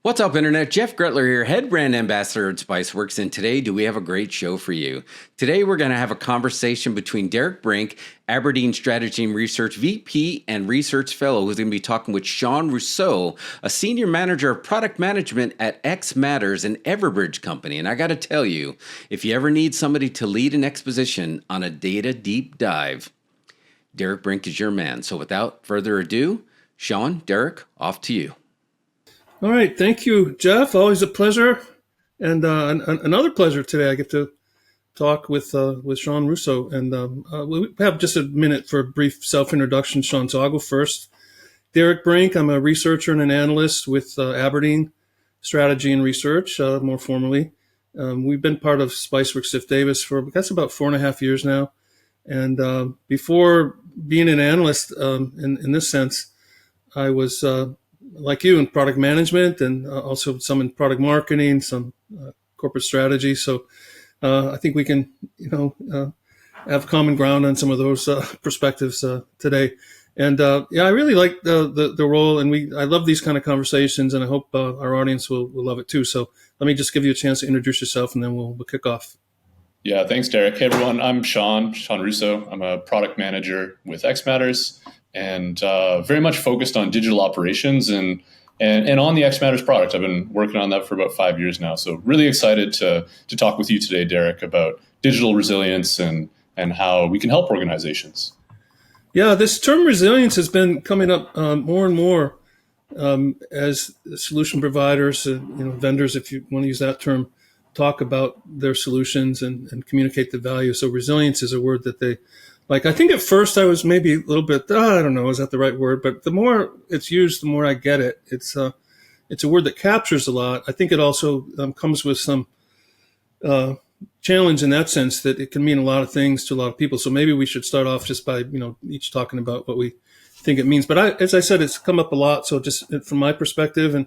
What's up, Internet? Jeff Gretler here, head brand ambassador at Spiceworks, and today we have a great show for you. Today we're going to have a conversation between Derek Brink, Aberdeen Strategy Research VP and Research Fellow, who's going to be talking with Sean Rousseau, a Senior Manager of Product Management at xMatters and Everbridge Company. And I got to tell you, if you ever need somebody to lead an exposition on a data deep dive, Derek Brink is your man. So without further ado, Sean, Derek, off to you. All right. Thank you, Jeff. Always a pleasure. And another pleasure today. I get to talk with Sean Rousseau. And we have just a minute for a brief self-introduction, Sean. So I'll go first. Derek Brink. I'm a researcher and an analyst with Aberdeen Strategy Research, more formally. We've been part of Spiceworks Ziff Davis for, that's about 4.5 years now. And before being an analyst in this sense, I was like you in product management and also some in product marketing, some corporate strategy. So I think we can, have common ground on some of those perspectives today. And I really like the role, and I love these kind of conversations, and I hope our audience will love it too. So let me just give you a chance to introduce yourself, and then we'll kick off. Yeah, thanks, Derek. Hey, everyone. I'm Sean Rousseau. I'm a product manager with xMatters, and very much focused on digital operations and on the xMatters product. I've been working on that for about 5 years now. So really excited to talk with you today, Derek, about digital resilience and how we can help organizations. Yeah, this term resilience has been coming up more and more as solution providers, vendors, if you want to use that term, talk about their solutions and communicate the value. So resilience is a word that they like. I think at first I was maybe a little bit, I don't know, is that the right word? But the more it's used, the more I get it. It's a word that captures a lot. I think it also comes with some challenge in that sense that it can mean a lot of things to a lot of people. So maybe we should start off just by, each talking about what we think it means. But as I said, it's come up a lot. So just from my perspective and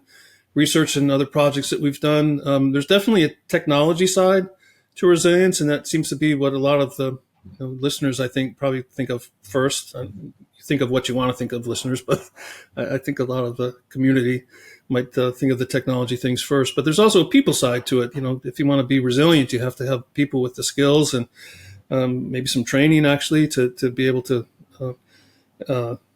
research and other projects that we've done, there's definitely a technology side to resilience. And that seems to be what a lot of the listeners, I think, probably think of first. You think of what you want to think of, listeners, but I think a lot of the community might think of the technology things first. But there's also a people side to it. If you want to be resilient, you have to have people with the skills and maybe some training actually to be able to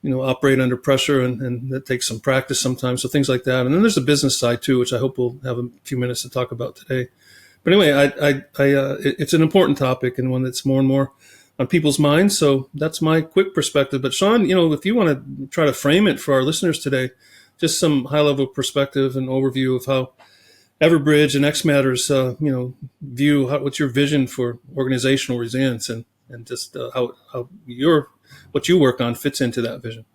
operate under pressure, and that takes some practice sometimes. So things like that. And then there's the business side too, which I hope we'll have a few minutes to talk about today. But anyway, it's an important topic and one that's more and more on people's minds. So that's my quick perspective. But Sean, if you want to try to frame it for our listeners today, just some high-level perspective and overview of how Everbridge and xMatters, view what's your vision for organizational resilience and just how what you work on fits into that vision.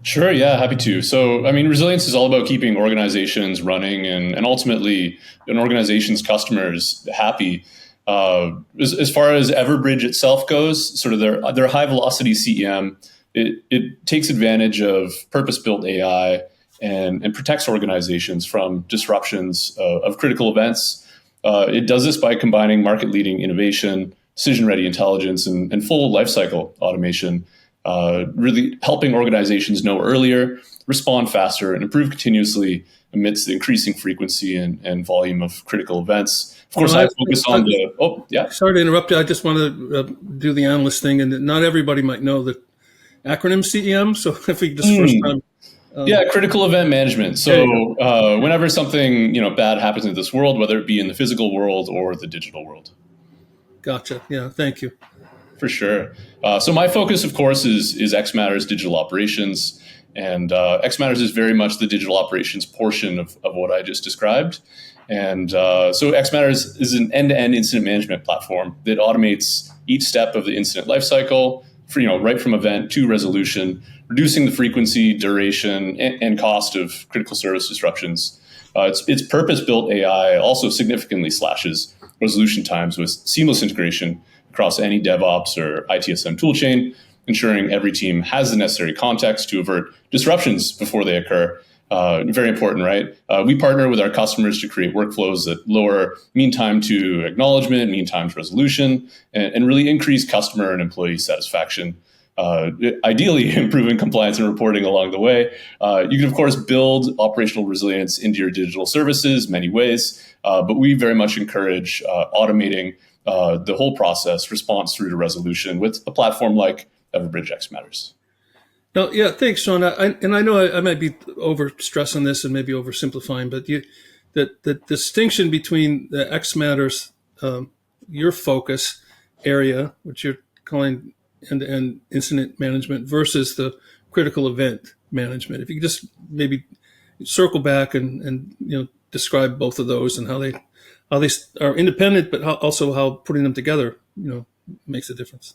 Sure. Yeah, happy to. So, resilience is all about keeping organizations running and ultimately an organization's customers happy. As far as Everbridge itself goes, sort of their high velocity CEM, it takes advantage of purpose-built AI and protects organizations from disruptions of critical events. It does this by combining market-leading innovation, decision-ready intelligence, and full lifecycle automation, really helping organizations know earlier, respond faster, and improve continuously amidst the increasing frequency and volume of critical events. Of course, I focus on Sorry to interrupt you. I just want to do the analyst thing, and not everybody might know the acronym CEM. So if we just first time. Critical event management. So whenever something bad happens in this world, whether it be in the physical world or the digital world. Gotcha. Yeah, thank you. For sure. So my focus, of course, is xMatters digital operations. And xMatters is very much the digital operations portion of what I just described. And so xMatters is an end-to-end incident management platform that automates each step of the incident lifecycle, right from event to resolution, reducing the frequency, duration, and cost of critical service disruptions. Its purpose-built AI also significantly slashes resolution times with seamless integration across any DevOps or ITSM toolchain, ensuring every team has the necessary context to avert disruptions before they occur. Very important, right? We partner with our customers to create workflows that lower mean time to acknowledgement, mean time to resolution, and really increase customer and employee satisfaction. ideally improving compliance and reporting along the way. You can, of course, build operational resilience into your digital services many ways, but we very much encourage automating the whole process, response through to resolution, with a platform like Everbridge xMatters. No, yeah, thanks, Sean. I know I might be over stressing this and maybe oversimplifying, but the distinction between the xMatters, your focus area, which you're calling end-to-end incident management, versus the critical event management. If you could just maybe circle back and describe both of those and how they are independent, but also how putting them together makes a difference.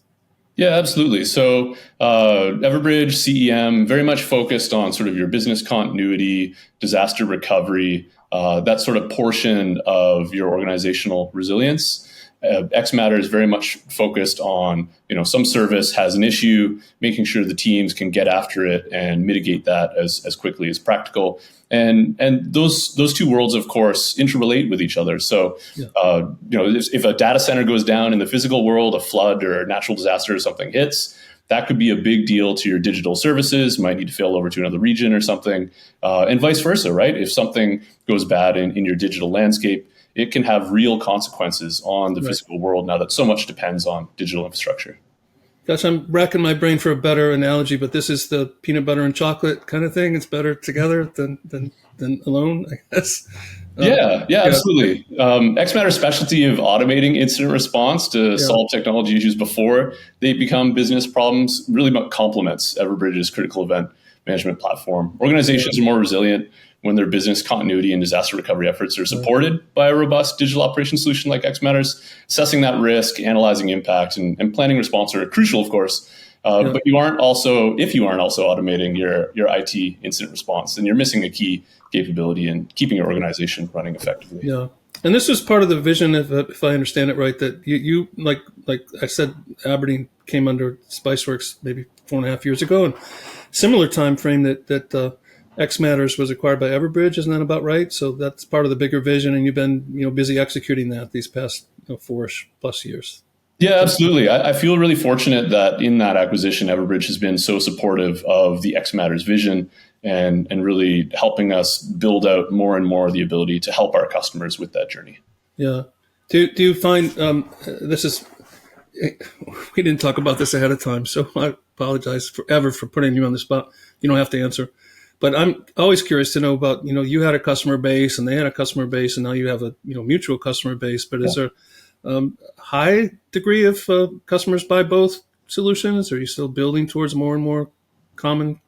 Yeah, absolutely. So Everbridge CEM very much focused on sort of your business continuity, disaster recovery, that sort of portion of your organizational resilience. xMatters is very much focused on, some service has an issue, making sure the teams can get after it and mitigate that as quickly as practical. And those two worlds, of course, interrelate with each other. So, if a data center goes down in the physical world, a flood or a natural disaster or something hits, that could be a big deal to your digital services. Might need to fail over to another region or something, and vice versa, right? If something goes bad in your digital landscape, it can have real consequences on the physical world now that so much depends on digital infrastructure. Gosh, I'm racking my brain for a better analogy, but this is the peanut butter and chocolate kind of thing. It's better together than alone, I guess. Yeah, absolutely. xMatters' specialty of automating incident response to solve technology issues before they become business problems really complements Everbridge's critical event management platform. Organizations are more resilient when their business continuity and disaster recovery efforts are supported by a robust digital operations solution like xMatters. Assessing that risk, analyzing impact, and planning response are crucial, of course. But if you aren't also automating your IT incident response, then you're missing a key capability in keeping your organization running effectively. Yeah. And this was part of the vision, if I understand it right, that you like I said, Aberdeen came under Spiceworks maybe 4.5 years ago, and similar time frame that xMatters was acquired by Everbridge. Isn't that about right? So that's part of the bigger vision, and you've been busy executing that these past 4-ish plus years. Yeah, absolutely. I feel really fortunate that in that acquisition, Everbridge has been so supportive of the xMatters vision and really helping us build out more and more the able to help our customers with that journey. Yeah. Do you find this is we didn't talk about this ahead of time, so I apologize forever for putting you on the spot. You don't have to answer. But I'm always curious to know about, you had a customer base and they had a customer base, and now you have a mutual customer base. But is there high degree of customers buy both solutions? Are you still building towards more and more common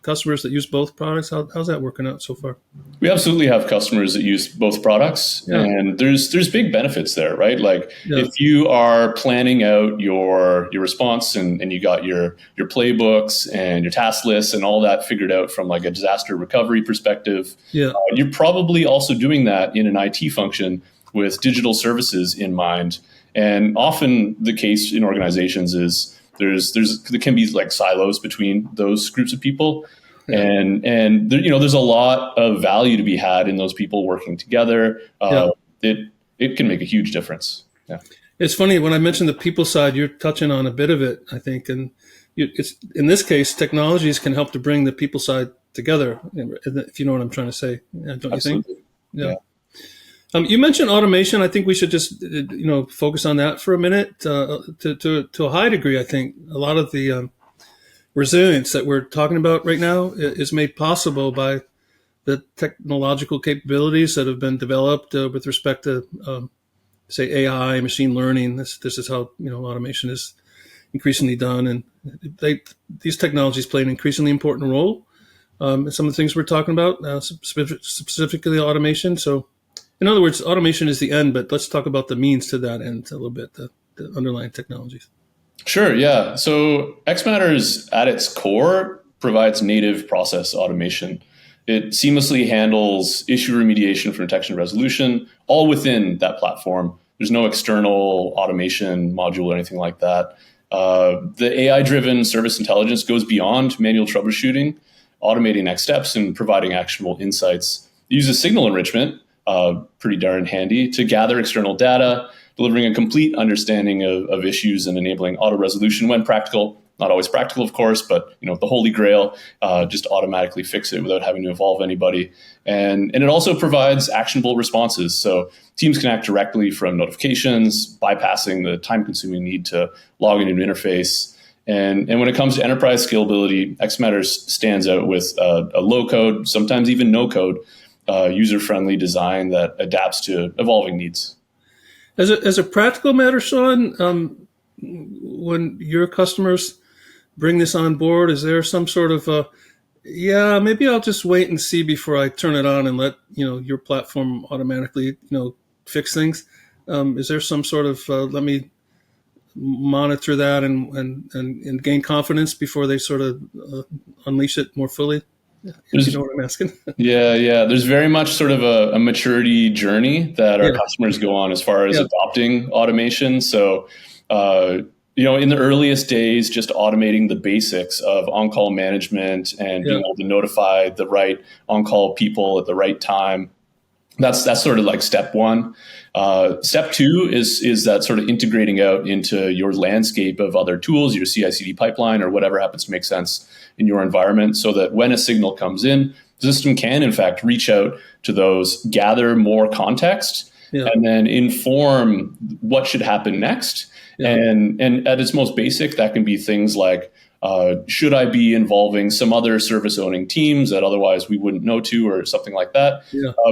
customers that use both products? How's that working out so far? We absolutely have customers that use both products, and there's big benefits there, right? Like if you are planning out your response and you got your playbooks and your task lists and all that figured out from like a disaster recovery perspective, you're probably also doing that in an IT function with digital services in mind. And often the case in organizations is there can be like silos between those groups of people. And there, there's a lot of value to be had in those people working together. It can make a huge difference. Yeah. It's funny when I mentioned the people side, you're touching on a bit of it, I think. And it's in this case, technologies can help to bring the people side together, if you know what I'm trying to say. Don't Absolutely. you think? Yeah. You mentioned automation. I think we should just, focus on that for a minute. To a high degree, I think a lot of the resilience that we're talking about right now is made possible by the technological capabilities that have been developed with respect to, say, AI, machine learning. This is how automation is increasingly done, and these technologies play an increasingly important role in some of the things we're talking about, specifically automation. So, in other words, automation is the end, but let's talk about the means to that end a little bit, the underlying technologies. Sure, yeah. So xMatters at its core provides native process automation. It seamlessly handles issue remediation for detection and resolution, all within that platform. There's no external automation module or anything like that. The AI-driven service intelligence goes beyond manual troubleshooting, automating next steps and providing actionable insights. It uses signal enrichment, pretty darn handy, to gather external data, delivering a complete understanding of issues and enabling auto resolution when practical Not always practical, of course, but the holy grail, just automatically fix it without having to involve anybody. And it also provides actionable responses. So teams can act directly from notifications, bypassing the time-consuming need to log into an interface. And when it comes to enterprise scalability, xMatters stands out with a low-code, sometimes even no-code, user-friendly design that adapts to evolving needs. As a practical matter, Sean, when your customers bring this on board, is there some sort of maybe I'll just wait and see before I turn it on and let your platform automatically fix things? Is there some sort of let me monitor that and gain confidence before they sort of unleash it more fully? You know what I'm asking? Yeah. There's very much sort of a maturity journey that our customers go on as far as adopting automation. So, in the earliest days, just automating the basics of on-call management and being able to notify the right on-call people at the right time. That's sort of like step one. Step two is that sort of integrating out into your landscape of other tools, your CI/CD pipeline, or whatever happens to make sense in your environment, so that when a signal comes in, the system can, in fact, reach out to those, gather more context, and then inform what should happen next. And at its most basic, that can be things like, should I be involving some other service owning teams that otherwise we wouldn't know to, or something like that.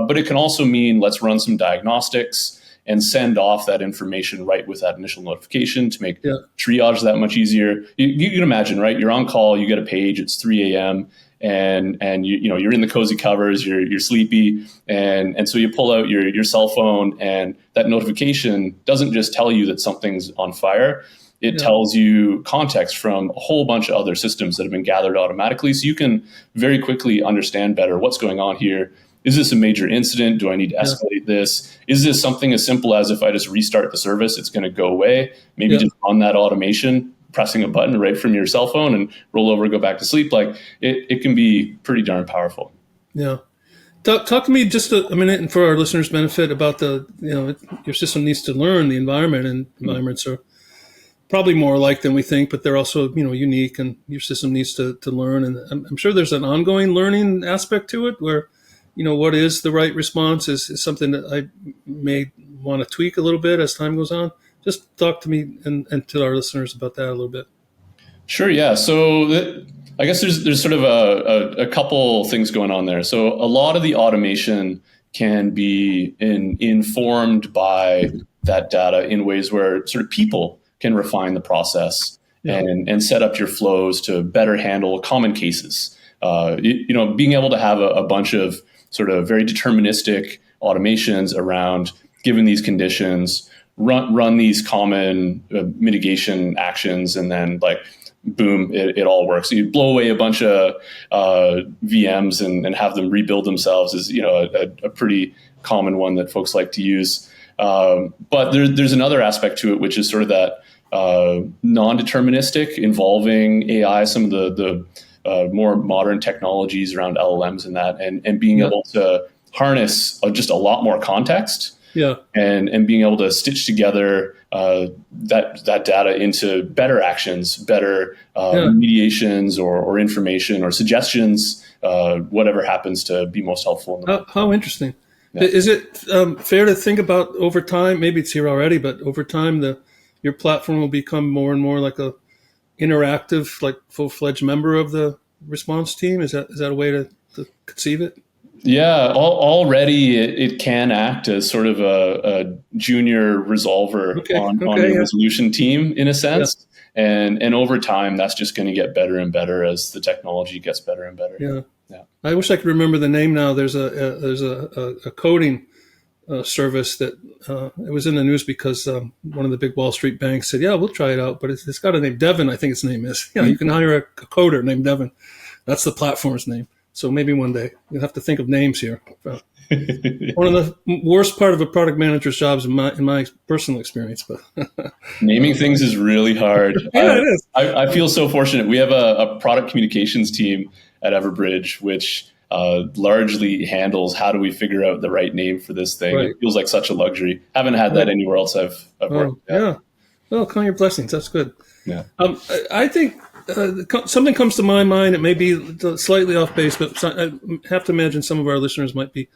But it can also mean, let's run some diagnostics and send off that information right with that initial notification to make triage that much easier. You can imagine, right? You're on call, you get a page, it's 3 a.m. and you're in the cozy covers, you're sleepy, and so you pull out your cell phone, and that notification doesn't just tell you that something's on fire. It tells you context from a whole bunch of other systems that have been gathered automatically, so you can very quickly understand better what's going on here. Is this a major incident? Do I need to escalate this? Is this something as simple as, if I just restart the service, it's going to go away? Maybe just run that automation, pressing a button right from your cell phone, and roll over, go back to sleep. Like it can be pretty darn powerful. Yeah. Talk to me just a minute, and for our listeners' benefit, about your system needs to learn the environment, and environments are probably more alike than we think, but they're also unique, and your system needs to learn. And I'm sure there's an ongoing learning aspect to it, where what is the right response is something that I may want to tweak a little bit as time goes on. Just talk to me and to our listeners about that a little bit. Sure, yeah. So I guess there's sort of a couple things going on there. So a lot of the automation can be informed by that data in ways where sort of people can refine the process and set up your flows to better handle common cases. Being able to have a bunch of sort of very deterministic automations around, given these conditions, run these common mitigation actions, and then boom, it all works. So you blow away a bunch of VMs and have them rebuild themselves is a pretty common one that folks like to use. But there's another aspect to it, which is sort of that non-deterministic, involving AI, some of the more modern technologies around LLMs and that, and being able to harness just a lot more context. And being able to stitch together that data into better actions, better mediations or information or suggestions, whatever happens to be most helpful. How interesting. Is it fair to think about over time, maybe it's here already, but over time your platform will become more and more like a interactive, like full-fledged member of the response team? Is that a way to conceive it? Yeah, already it can act as sort of a junior resolver on your resolution team, in a sense. And over time, that's just going to get better and better as the technology gets better and better. Yeah. I wish I could remember the name now. There's a coding service that it was in the news because one of the big Wall Street banks said, we'll try it out, but it's got a name, Devin, I think its name is. You can hire a coder named Devin. That's the platform's name. So maybe one day you'll have to think of names here. One of the worst part of a product manager's job is in my personal experience, but naming things is really hard. It is. I feel so fortunate. We have a product communications team at Everbridge, which largely handles how do we figure out the right name for this thing. It feels like such a luxury. Haven't had that anywhere else I've worked. Well, count your blessings. That's good. Yeah. I think Something comes to my mind. It may be slightly off base, but I have to imagine some of our listeners might be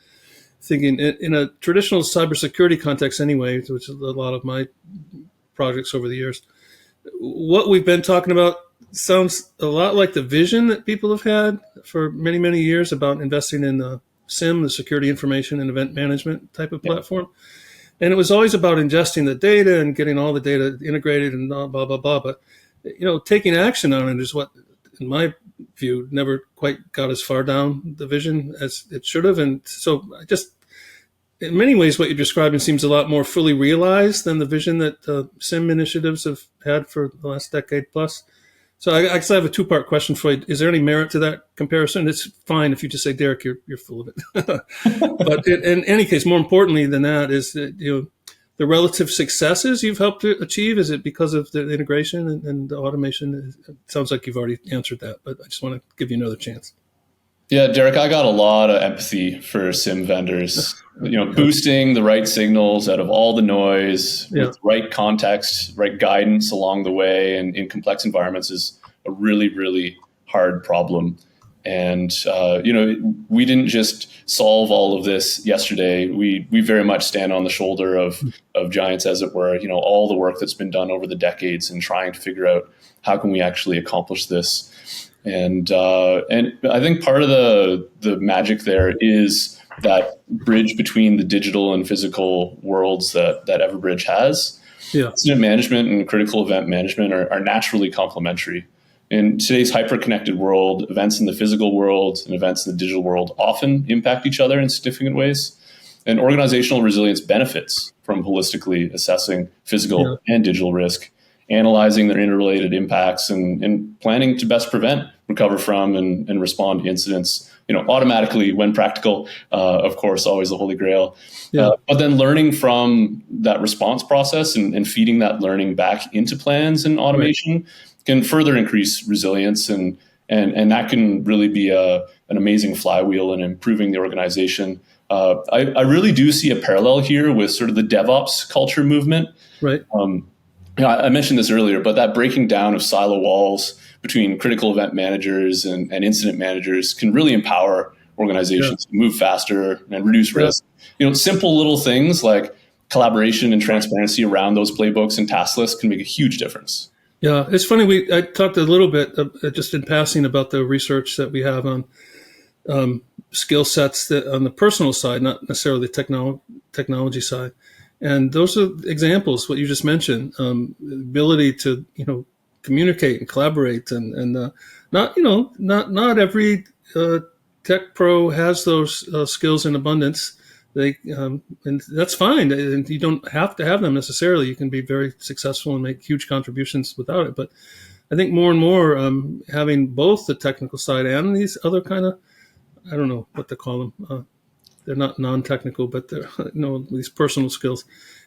thinking in a traditional cybersecurity context anyway, which is a lot of my projects over the years. What we've been talking about sounds a lot like the vision that people have had for many, many years about investing in the SIM, the security information and event management type of platform. And it was always about ingesting the data and getting all the data integrated and blah, blah, blah. But, taking action on it is what, in my view, never quite got as far down the vision as it should have. And so in many ways, what you're describing seems a lot more fully realized than the vision that SIM initiatives have had for the last decade plus. So I guess I have a two-part question for you. Is there any merit to that comparison? It's fine if you just say, Derek, you're full of it. But in any case, more importantly than that is that, the relative successes you've helped to achieve. Is it because of the integration and the automation? It sounds like you've already answered that, but I just want to give you another chance. Yeah, Derek, I got a lot of empathy for SIM vendors. Boosting the right signals out of all the noise with right context, right guidance along the way, and in complex environments is a really, really hard problem. And we didn't just solve all of this yesterday. We very much stand on the shoulder of giants, as it were. All the work that's been done over the decades and trying to figure out how can we actually accomplish this. And I think part of the magic there is that bridge between the digital and physical worlds that Everbridge has. Yeah. Incident management and critical event management are naturally complementary. In today's hyper-connected world, events in the physical world and events in the digital world often impact each other in significant ways. And organizational resilience benefits from holistically assessing physical and digital risk, analyzing their interrelated impacts, and planning to best prevent, recover from, and respond to incidents, automatically when practical, of course, always the holy grail. Yeah. But then learning from that response process and feeding that learning back into plans and automation can further increase resilience, and that can really be an amazing flywheel in improving the organization. I really do see a parallel here with sort of the DevOps culture movement. Right. I mentioned this earlier, but that breaking down of silo walls between critical event managers and incident managers can really empower organizations to move faster and reduce risk. Simple little things like collaboration and transparency around those playbooks and task lists can make a huge difference. Yeah, it's funny. I talked a little bit just in passing about the research that we have on skill sets that on the personal side, not necessarily the technology side. And those are examples, what you just mentioned, the ability to, communicate and collaborate and not every tech pro has those skills in abundance. And that's fine. And you don't have to have them necessarily. You can be very successful and make huge contributions without it. But I think more and more having both the technical side and these other kind of, I don't know what to call them. They're not non-technical, but they're these personal skills.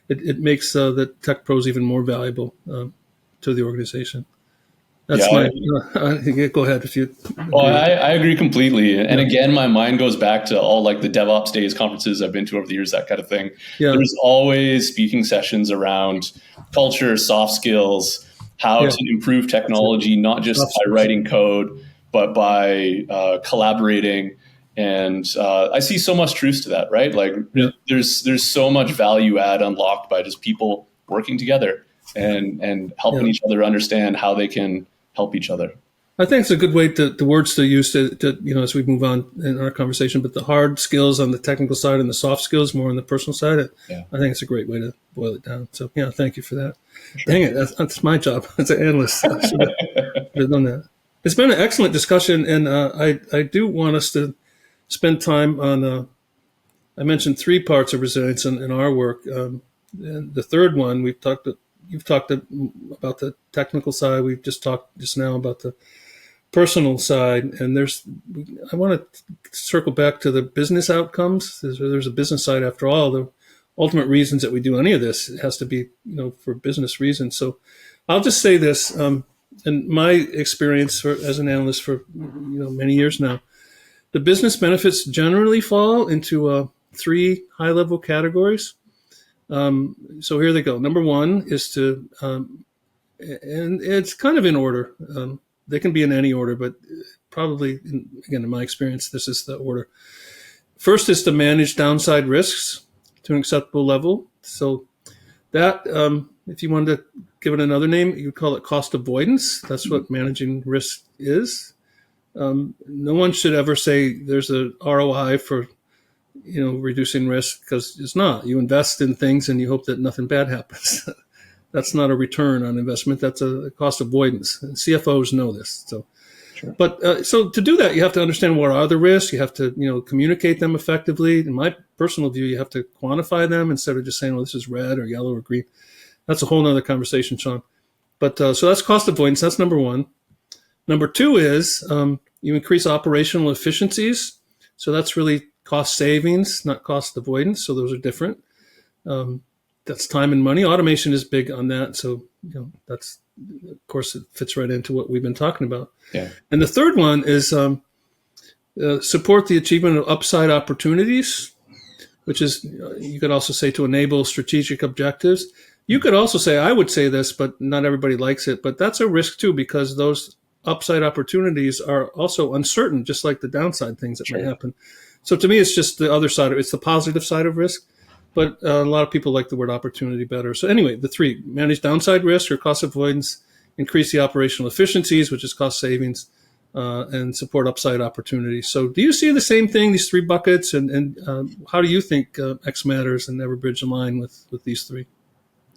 It makes the tech pros even more valuable to the organization. That's go ahead if you. Well, I agree completely. And again, my mind goes back to all like the DevOps days conferences I've been to over the years, that kind of thing. Yeah. There's always speaking sessions around culture, soft skills, how to improve technology, not just by writing code, but by collaborating. And I see so much truth to that, right? Like there's so much value add unlocked by just people working together and helping each other understand how they can help each other. I think it's a good way the words to use to as we move on in our conversation, but the hard skills on the technical side and the soft skills more on the personal side. I think it's a great way to boil it down. So thank you for that. Sure. Dang it, that's my job as an analyst. I should have done that. It's been an excellent discussion, and I do want us to spend time on, I mentioned 3 parts of resilience in our work. And the third one, you've talked about the technical side. We've just talked just now about the personal side. And I want to circle back to the business outcomes. There's a business side after all. The ultimate reasons that we do any of this, it has to be, for business reasons. So I'll just say this, in my experience as an analyst for, many years now, the business benefits generally fall into 3 high-level categories. So here they go. Number 1 is to, and it's kind of in order, they can be in any order, but probably, again, in my experience, this is the order. First is to manage downside risks to an acceptable level. So that, if you wanted to give it another name, you would call it cost avoidance. That's what managing risk is. No one should ever say there's a ROI for reducing risk, because it's not. You invest in things and you hope that nothing bad happens. That's not a return on investment. That's a cost avoidance. And CFOs know this. So, sure. But so to do that, you have to understand what are the risks. You have to communicate them effectively. In my personal view, you have to quantify them instead of just saying, well, this is red or yellow or green. That's a whole nother conversation, Sean. But so that's cost avoidance. That's number one. Number two is you increase operational efficiencies. So that's really cost savings, not cost avoidance. So those are different. That's time and money. Automation is big on that. So, that's, of course, it fits right into what we've been talking about. Yeah. And the third one is support the achievement of upside opportunities, which is, you could also say, to enable strategic objectives. You could also say, I would say this, but not everybody likes it, but that's a risk too, because those upside opportunities are also uncertain, just like the downside things that might happen. So to me, it's just the other side. It's the positive side of risk, but a lot of people like the word opportunity better. So anyway, the three: manage downside risk or cost avoidance, increase the operational efficiencies, which is cost savings, and support upside opportunities. So do you see the same thing, these three buckets? And how do you think xMatters and Everbridge align with these three?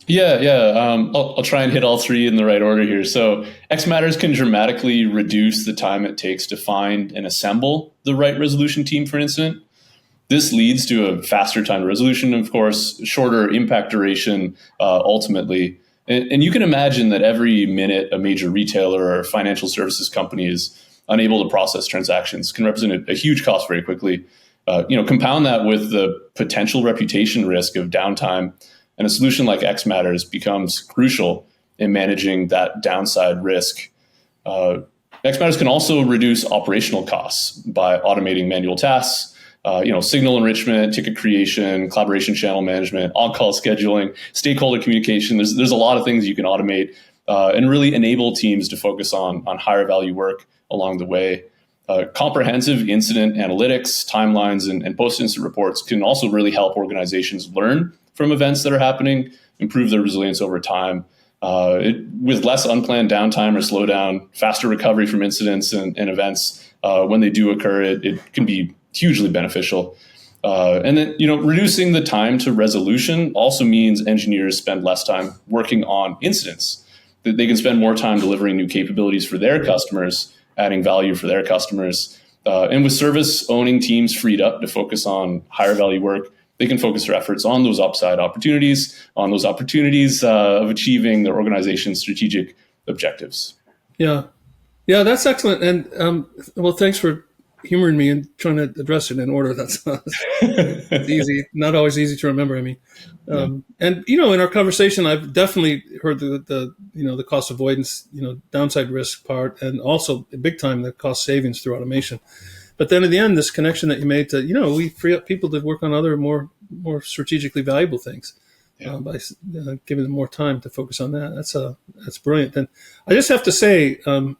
Yeah. I'll try and hit all three in the right order here. So xMatters can dramatically reduce the time it takes to find and assemble the right resolution team for an incident. This leads to a faster time to resolution, of course, shorter impact duration, ultimately. And you can imagine that every minute a major retailer or financial services company is unable to process transactions can represent a huge cost very quickly. Compound that with the potential reputation risk of downtime, and a solution like xMatters becomes crucial in managing that downside risk. xMatters can also reduce operational costs by automating manual tasks, signal enrichment, ticket creation, collaboration channel management, on-call scheduling, stakeholder communication. There's a lot of things you can automate and really enable teams to focus on higher value work along the way. Comprehensive incident analytics, timelines, and post-incident reports can also really help organizations learn from events that are happening, improve their resilience over time. With less unplanned downtime or slowdown, faster recovery from incidents and events when they do occur, it can be hugely beneficial. And then, reducing the time to resolution also means engineers spend less time working on incidents. They can spend more time delivering new capabilities for their customers, adding value for their customers. And with service owning teams freed up to focus on higher value work, they can focus their efforts on those upside opportunities, of achieving their organization's strategic objectives. Yeah, that's excellent. And well, thanks for humoring me and trying to address it in order. That's easy, not always easy to remember. I mean, and in our conversation, I've definitely heard the cost avoidance, downside risk part, and also big time the cost savings through automation. But then at the end, this connection that you made to, we free up people to work on other more strategically valuable things by giving them more time to focus on that. That's brilliant. And I just have to say, I'm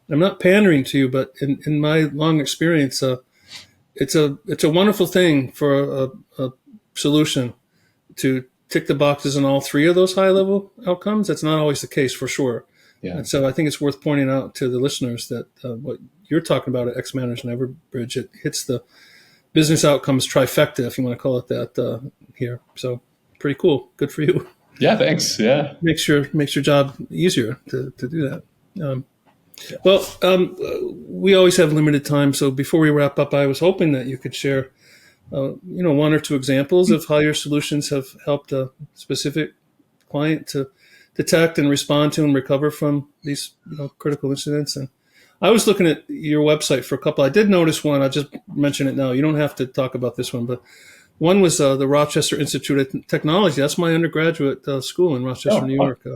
not pandering to you, but in my long experience, it's a wonderful thing for a solution to tick the boxes in all three of those high level outcomes. That's not always the case, for sure. Yeah. And so I think it's worth pointing out to the listeners that what you're talking about at xMatters and Everbridge, it hits the business outcomes trifecta, if you want to call it that, here. So pretty cool. Good for you. Yeah, thanks. Yeah. Makes your job easier to do that. We always have limited time. So before we wrap up, I was hoping that you could share, one or two examples of how your solutions have helped a specific client to detect and respond to and recover from these critical incidents. And I was looking at your website for a couple. I did notice one. I'll just mention it now. You don't have to talk about this one, but one was the Rochester Institute of Technology. That's my undergraduate school in Rochester, New York.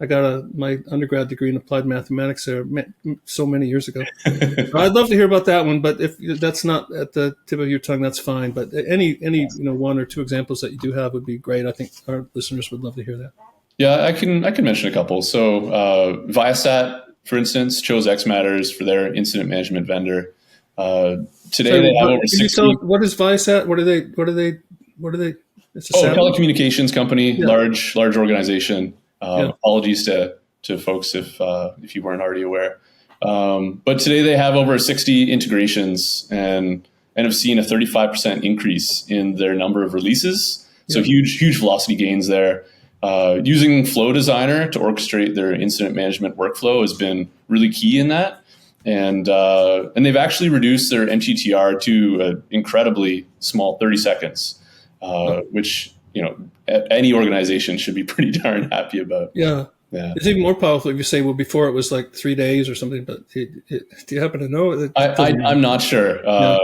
I got my undergrad degree in applied mathematics there so many years ago. I'd love to hear about that one, but if that's not at the tip of your tongue, that's fine. But any one or two examples that you do have would be great. I think our listeners would love to hear that. Yeah, I can mention a couple. So Viasat for instance, chose xMatters for their incident management vendor. Today So, they have over can 60. you tell what is Vice at? What are they? It's a satellite? Telecommunications company, Yeah. large organization. Yeah. Apologies to folks if you weren't already aware. But today they have over 60 integrations and have seen a 35% increase in their number of releases. So huge velocity gains there. Using Flow Designer to orchestrate their incident management workflow has been really key in that. And they've actually reduced their MTTR to an incredibly small 30 seconds, which any organization should be pretty darn happy about. Yeah. It's even more powerful if you say, well, before it was like 3 days or something. But do you happen to know? I'm not sure. I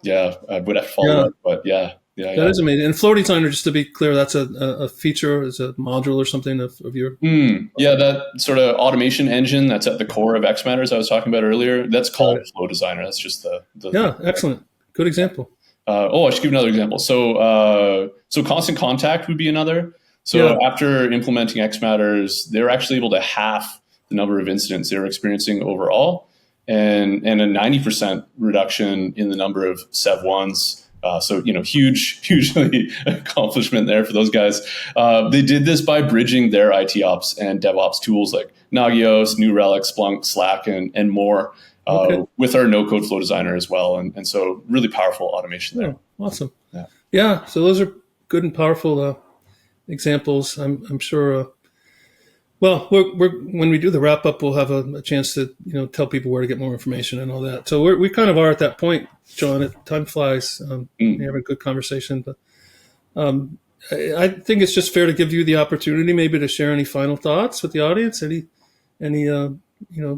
would have to follow up, but yeah. That is amazing. And Flow Designer, just to be clear, that's a feature, is a module or something of your... that sort of automation engine that's at the core of xMatters I was talking about earlier, that's called Flow Designer. That's just the excellent. Good example. I should give another example. So Constant Contact would be another. So after implementing xMatters, they were actually able to half the number of incidents they were experiencing overall, and a 90% reduction in the number of SEV1s. Hugely accomplishment there for those guys. They did this by bridging their IT ops and DevOps tools like Nagios, New Relic, Splunk, Slack, and more with our no-code Flow Designer as well. And so really powerful automation there. Awesome. Yeah. So those are good and powerful examples. I'm sure. We're when we do the wrap up, we'll have a chance to tell people where to get more information and all that. So we kind of are at that point, John. Time flies. We have a good conversation, but I think it's just fair to give you the opportunity, maybe, to share any final thoughts with the audience. Any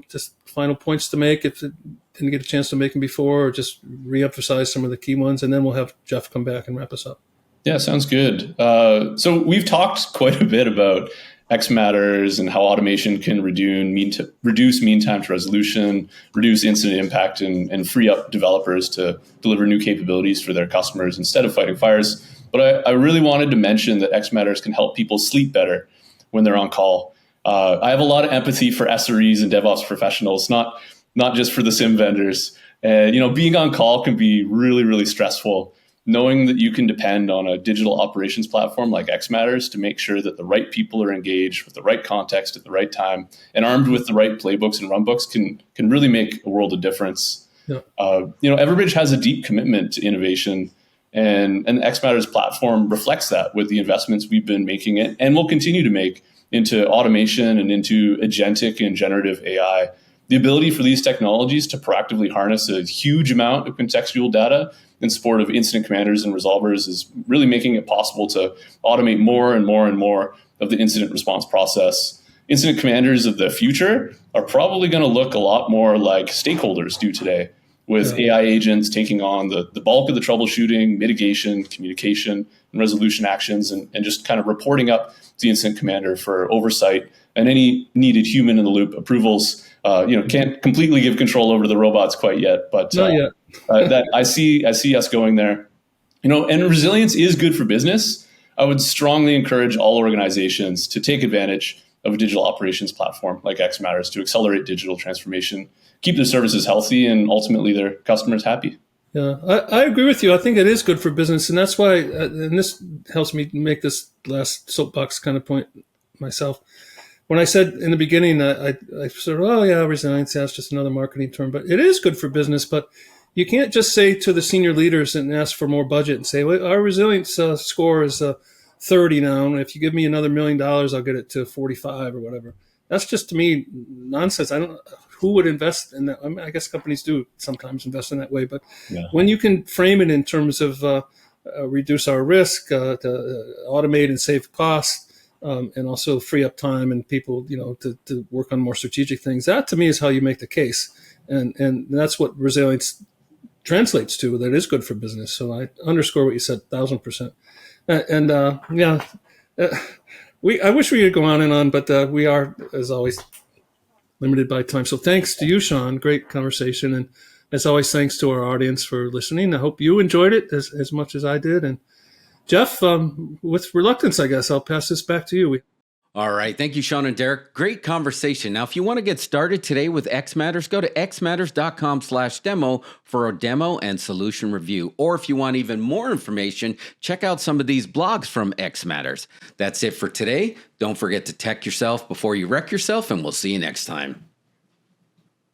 just final points to make if it didn't get a chance to make them before, or just reemphasize some of the key ones, and then we'll have Jeff come back and wrap us up. Yeah, sounds good. So we've talked quite a bit about xMatters and how automation can reduce mean time to resolution, reduce incident impact, and free up developers to deliver new capabilities for their customers instead of fighting fires. But I really wanted to mention that xMatters can help people sleep better when they're on call. I have a lot of empathy for SREs and DevOps professionals, not just for the SIM vendors. Being on call can be really, really stressful. Knowing that you can depend on a digital operations platform like xMatters to make sure that the right people are engaged with the right context at the right time and armed with the right playbooks and runbooks can really make a world of difference. Yeah. Everbridge has a deep commitment to innovation, and the xMatters platform reflects that with the investments we've been making and will continue to make into automation and into agentic and generative AI. The ability for these technologies to proactively harness a huge amount of contextual data in support of incident commanders and resolvers is really making it possible to automate more and more and more of the incident response process. Incident commanders of the future are probably going to look a lot more like stakeholders do today, with AI agents taking on the bulk of the troubleshooting, mitigation, communication, and resolution actions, and just kind of reporting up to the incident commander for oversight and any needed human-in-the-loop approvals. Can't completely give control over the robots quite yet, but not yet. that I see us going there. And resilience is good for business. I would strongly encourage all organizations to take advantage of a digital operations platform like xMatters to accelerate digital transformation, keep their services healthy, and ultimately their customers happy. Yeah, I agree with you. I think it is good for business, and that's why, and this helps me make this last soapbox kind of point myself. When I said in the beginning, I sort of, resilience, it's just another marketing term, but it is good for business. But you can't just say to the senior leaders and ask for more budget and say, well, our resilience score is 30 now, and if you give me another $1 million, I'll get it to 45 or whatever. That's just, to me, nonsense. I don't know who would invest in that. I mean, I guess companies do sometimes invest in that way, but when you can frame it in terms of reduce our risk, to automate and save costs, and also free up time and people, to work on more strategic things. That, to me, is how you make the case. And that's what resilience translates to. That is good for business. So I underscore what you said, 1,000%. I wish we could go on and on, but we are, as always, limited by time. So thanks to you, Sean. Great conversation. And as always, thanks to our audience for listening. I hope you enjoyed it as much as I did. And Jeff, with reluctance, I guess, I'll pass this back to you. All right. Thank you, Sean and Derek. Great conversation. Now, if you want to get started today with xMatters, go to xmatters.com/demo for a demo and solution review. Or if you want even more information, check out some of these blogs from xMatters. That's it for today. Don't forget to tech yourself before you wreck yourself, and we'll see you next time.